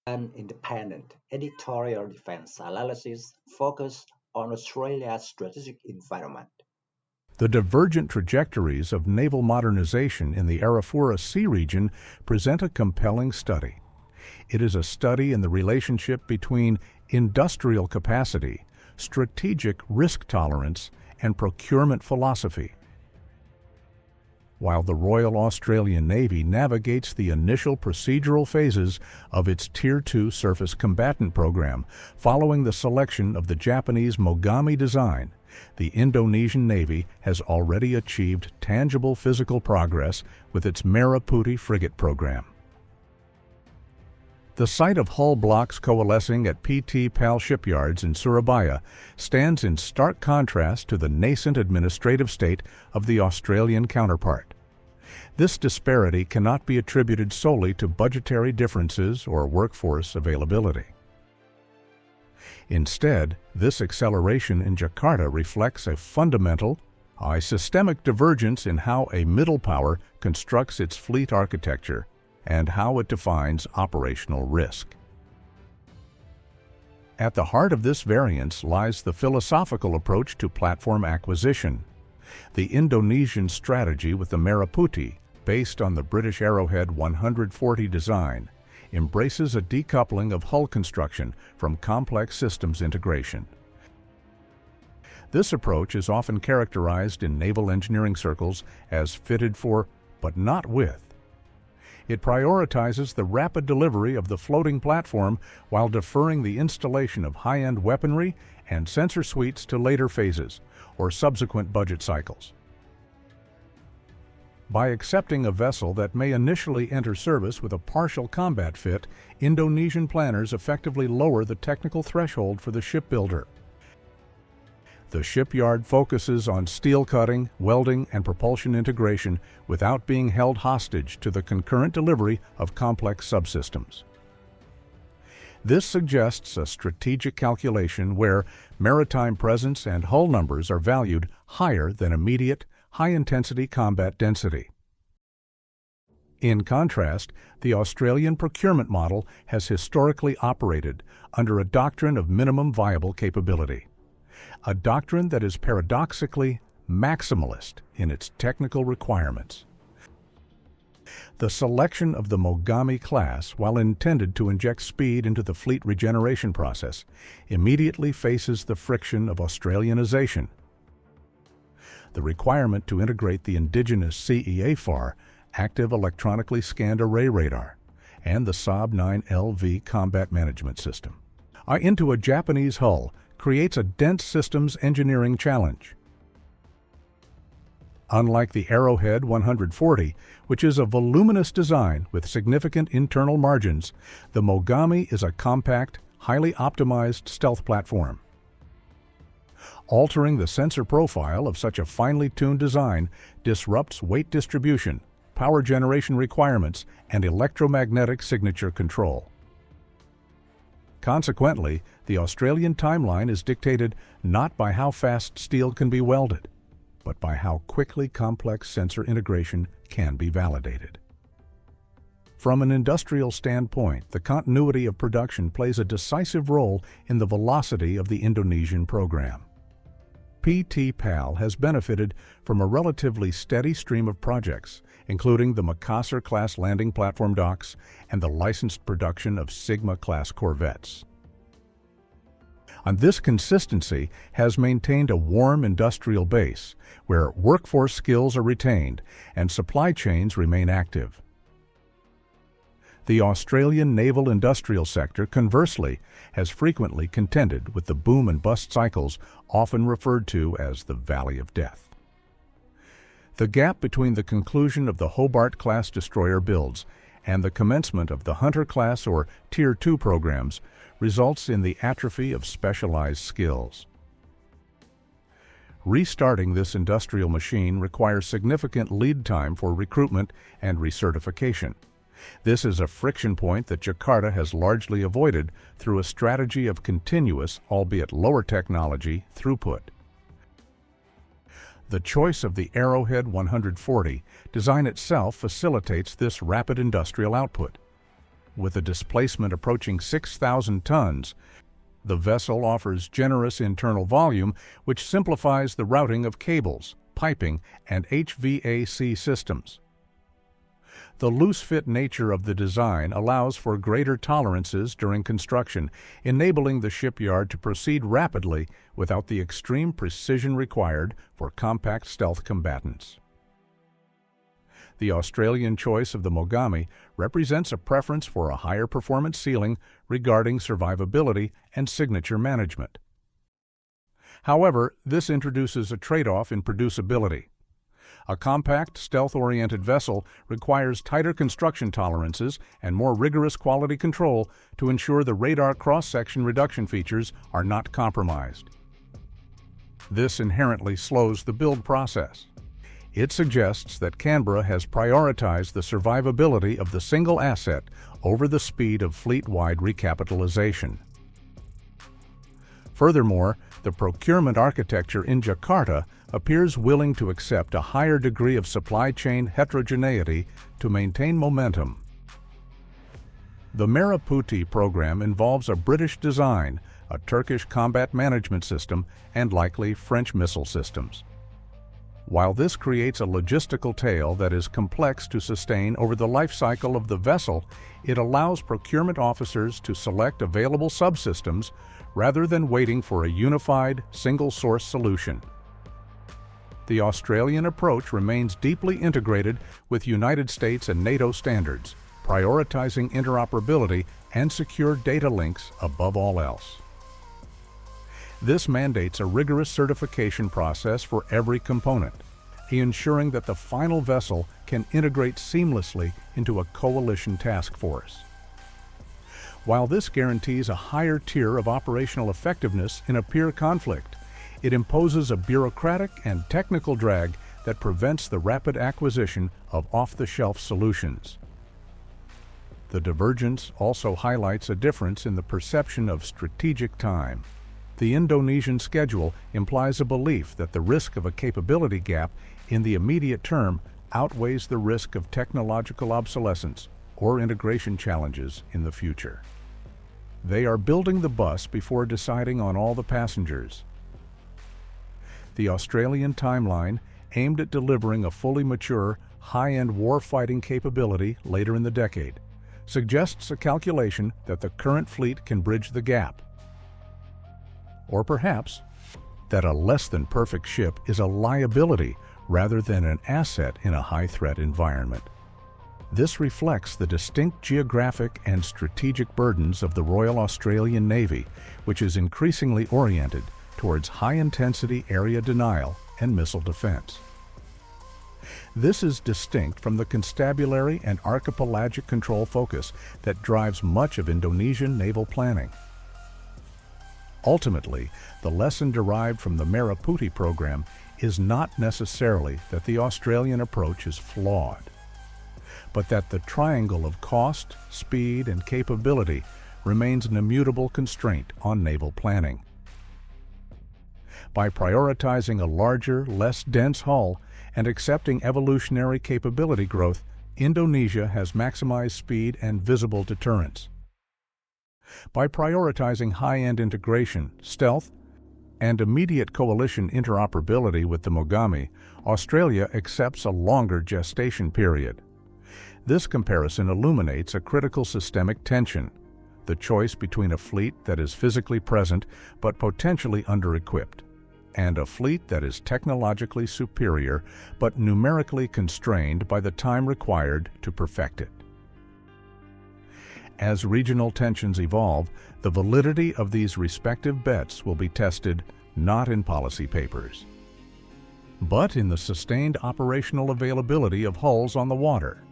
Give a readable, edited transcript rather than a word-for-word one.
An independent editorial defense analysis focused on Australia's strategic environment. The divergent trajectories of naval modernization in the Arafura Sea region present a compelling study. It is a study in the relationship between industrial capacity, strategic risk tolerance, and procurement philosophy. While the Royal Australian Navy navigates the initial procedural phases of its Tier 2 surface combatant program following the selection of the Japanese Mogami design, the Indonesian Navy has already achieved tangible physical progress with its Merah Putih frigate program. The sight of hull blocks coalescing at TNI-AL shipyards in Surabaya stands in stark contrast to the nascent administrative state of the Australian counterpart. This disparity cannot be attributed solely to budgetary differences or workforce availability. Instead, this acceleration in Jakarta reflects a fundamental, systemic divergence in how a middle power constructs its fleet architecture and how it defines operational risk. At the heart of this variance lies the philosophical approach to platform acquisition. The Indonesian strategy with the Merah Putih, based on the British Arrowhead 140 design, embraces a decoupling of hull construction from complex systems integration. This approach is often characterized in naval engineering circles as fitted for, but not with. It prioritizes the rapid delivery of the floating platform while deferring the installation of high-end weaponry and sensor suites to later phases or subsequent budget cycles. By accepting a vessel that may initially enter service with a partial combat fit, Indonesian planners effectively lower the technical threshold for the shipbuilder. The shipyard focuses on steel cutting, welding, and propulsion integration without being held hostage to the concurrent delivery of complex subsystems. This suggests a strategic calculation where maritime presence and hull numbers are valued higher than immediate, high-intensity combat density. In contrast, the Australian procurement model has historically operated under a doctrine of minimum viable capability, a doctrine that is paradoxically maximalist in its technical requirements. The selection of the Mogami class, while intended to inject speed into the fleet regeneration process, immediately faces the friction of Australianization. The requirement to integrate the indigenous CEAFAR, active electronically scanned array radar, and the Saab-9LV combat management system, into a Japanese hull creates a dense systems engineering challenge. Unlike the Arrowhead 140, which is a voluminous design with significant internal margins, the Mogami is a compact, highly optimized stealth platform. Altering the sensor profile of such a finely tuned design disrupts weight distribution, power generation requirements, and electromagnetic signature control. Consequently, the Australian timeline is dictated not by how fast steel can be welded, but by how quickly complex sensor integration can be validated. From an industrial standpoint, the continuity of production plays a decisive role in the velocity of the Indonesian program. TNI-AL has benefited from a relatively steady stream of projects, including the Makassar-class landing platform docks and the licensed production of Sigma-class corvettes. And this consistency has maintained a warm industrial base where workforce skills are retained and supply chains remain active. The Australian naval industrial sector, conversely, has frequently contended with the boom and bust cycles often referred to as the Valley of Death. The gap between the conclusion of the Hobart-class destroyer builds and the commencement of the Hunter-class or Tier 2 programs results in the atrophy of specialized skills. Restarting this industrial machine requires significant lead time for recruitment and recertification. This is a friction point that Jakarta has largely avoided through a strategy of continuous, albeit lower technology, throughput. The choice of the Arrowhead 140 design itself facilitates this rapid industrial output. with a displacement approaching 6,000 tons, the vessel offers generous internal volume, which simplifies the routing of cables, piping, and HVAC systems. The loose-fit nature of the design allows for greater tolerances during construction, enabling the shipyard to proceed rapidly without the extreme precision required for compact stealth combatants. The Australian choice of the Mogami represents a preference for a higher performance ceiling regarding survivability and signature management. However, this introduces a trade-off in producibility. A compact, stealth-oriented vessel requires tighter construction tolerances and more rigorous quality control to ensure the radar cross-section reduction features are not compromised. This inherently slows the build process. It suggests that Canberra has prioritized the survivability of the single asset over the speed of fleet-wide recapitalization. Furthermore, the procurement architecture in Jakarta appears willing to accept a higher degree of supply chain heterogeneity to maintain momentum. The Merah Putih program involves a British design, a Turkish combat management system, and likely French missile systems. While this creates a logistical tale that is complex to sustain over the life cycle of the vessel, it allows procurement officers to select available subsystems rather than waiting for a unified, single-source solution. The Australian approach remains deeply integrated with United States and NATO standards, prioritizing interoperability and secure data links above all else. This mandates a rigorous certification process for every component, ensuring that the final vessel can integrate seamlessly into a coalition task force. While this guarantees a higher tier of operational effectiveness in a peer conflict, it imposes a bureaucratic and technical drag that prevents the rapid acquisition of off-the-shelf solutions. The divergence also highlights a difference in the perception of strategic time. The Indonesian schedule implies a belief that the risk of a capability gap in the immediate term outweighs the risk of technological obsolescence or integration challenges in the future. They are building the bus before deciding on all the passengers. The Australian timeline, aimed at delivering a fully mature, high-end war-fighting capability later in the decade, suggests a calculation that the current fleet can bridge the gap. Or perhaps that a less-than-perfect ship is a liability rather than an asset in a high-threat environment. This reflects the distinct geographic and strategic burdens of the Royal Australian Navy, which is increasingly oriented towards high-intensity area denial and missile defense. This is distinct from the constabulary and archipelagic control focus that drives much of Indonesian naval planning. Ultimately, the lesson derived from the Merah Putih program is not necessarily that the Australian approach is flawed, but that the triangle of cost, speed, and capability remains an immutable constraint on naval planning. By prioritizing a larger, less dense hull and accepting evolutionary capability growth, Indonesia has maximized speed and visible deterrence. By prioritizing high-end integration, stealth, and immediate coalition interoperability with the Mogami, Australia accepts a longer gestation period. This comparison illuminates a critical systemic tension, the choice between a fleet that is physically present but potentially under-equipped, and a fleet that is technologically superior but numerically constrained by the time required to perfect it. As regional tensions evolve, the validity of these respective bets will be tested not in policy papers, but in the sustained operational availability of hulls on the water.